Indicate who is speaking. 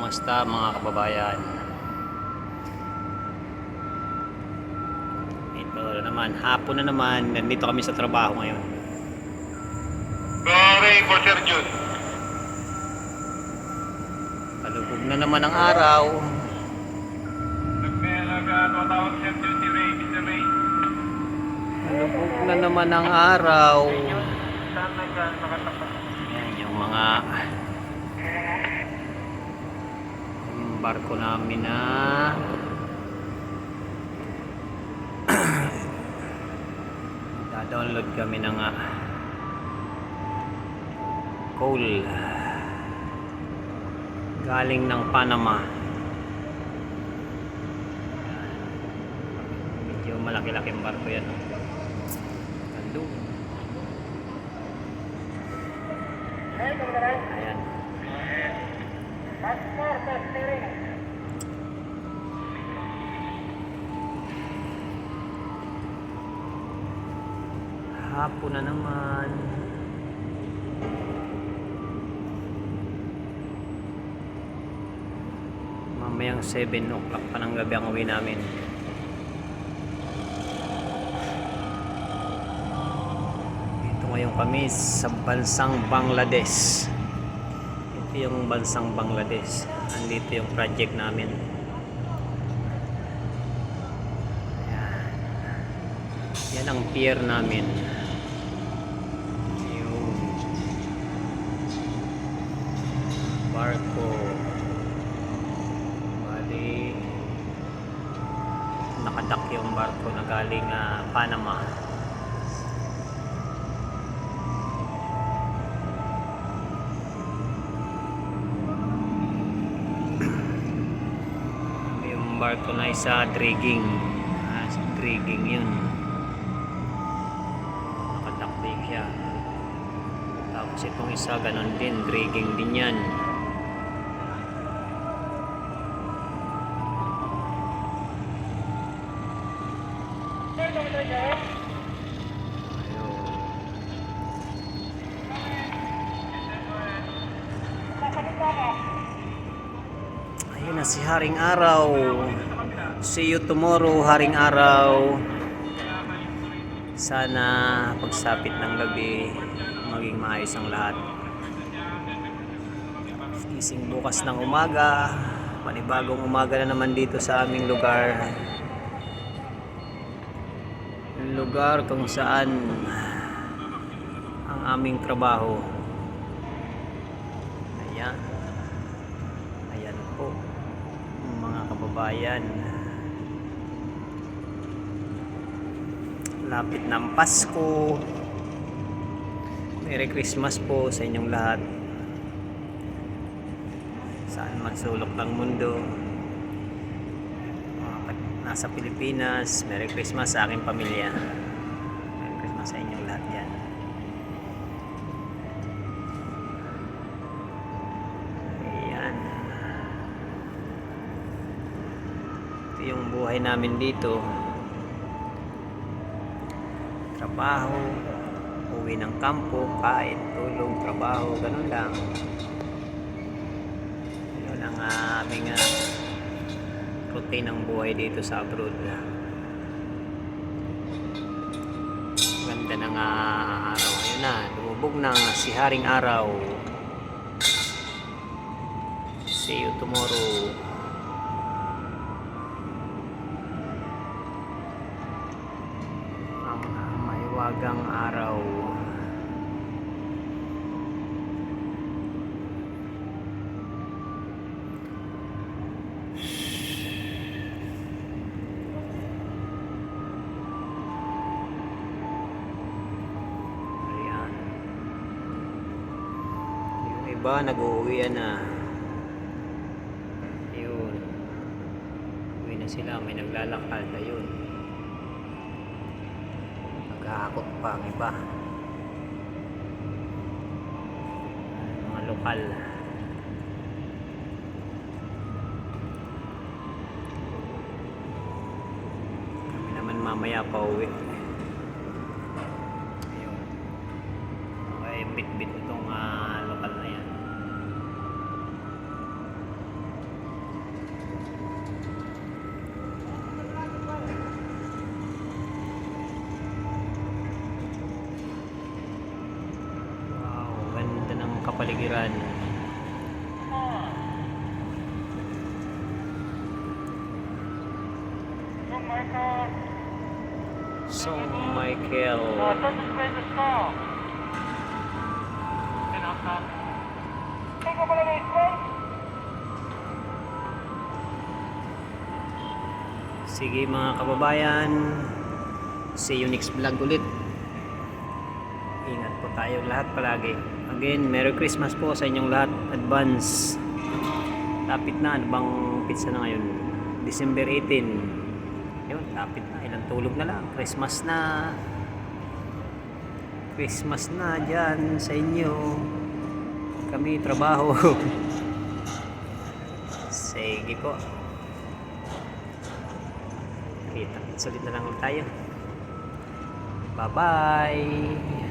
Speaker 1: Kamusta mga kababayan? Ito na naman, hapon na naman. Nandito kami sa trabaho ngayon.
Speaker 2: Sorry for Sir Jun.
Speaker 1: Kalubog na naman ang araw.
Speaker 2: Nagtawag Sir Jun si Ray, Mr. Ray.
Speaker 1: Kalubog na naman ang araw.
Speaker 2: Saan nakatapat?
Speaker 1: Yan yung mga barko namin na download kami ng coal galing ng Panama. Medyo malaki-laking barko yan. Gando. Ayan. Hapon na naman. Mamayang 7 o'clock pa ng gabi ang uwi namin. Dito ngayon kami sa bansang Bangladesh. Ito yung bansang Bangladesh. Andito yung project namin. Ayan. Yan ang pier namin. Barko bali nakadak yung barko na galing Panama. Yung barko na isa dragging dragging yun, nakadak din siya. Tapos itong isa ganon din, dragging din yan. Ayun na si Haring Araw. See you tomorrow, Haring Araw. Sana pagsapit ng gabi maging maayos ang lahat. Gising bukas ng umaga, panibagong umaga na naman dito sa aming lugar. Lugar kung saan ang aming trabaho. Ayan. Ayan po mga kababayan. Lapit ng Pasko. Merry Christmas po sa inyong lahat. Saan man sulok ng mundo. Nasa Pilipinas, Merry Christmas sa aking pamilya. Merry Christmas sa inyong lahat yan. Ayan. Ito yung buhay namin dito. Trabaho, uwi ng kampo, kain, tulog, trabaho, ganun lang. Yun ang aming routine ng buhay dito sa abroad. Ganda ng araw. Ayun na, lumubog na si Haring Araw. See you tomorrow. Ang maiwagang araw. Iba nag-uuwian na. Ayun. Uwi na sila, may naglalakad. Ayun. Naghahakot pa ang iba. Mga lokal. Kami naman mamaya pa uwi. Ayun. Okay, bit-bit itong lokal na yan. kapaligiran. So Michael. Sige mga kababayan, see you next vlog ulit. Ingat po tayo lahat palagi. Again, Merry Christmas po sa inyong lahat. Advance. Lapit na, ano bang pizza na ngayon? December 18. Yun, lapit na. Ilang tulog na lang. Christmas na. Christmas na dyan sa inyo. Kami trabaho. Sige po. Kita-kits ulit na lang ulit tayo. Bye-bye.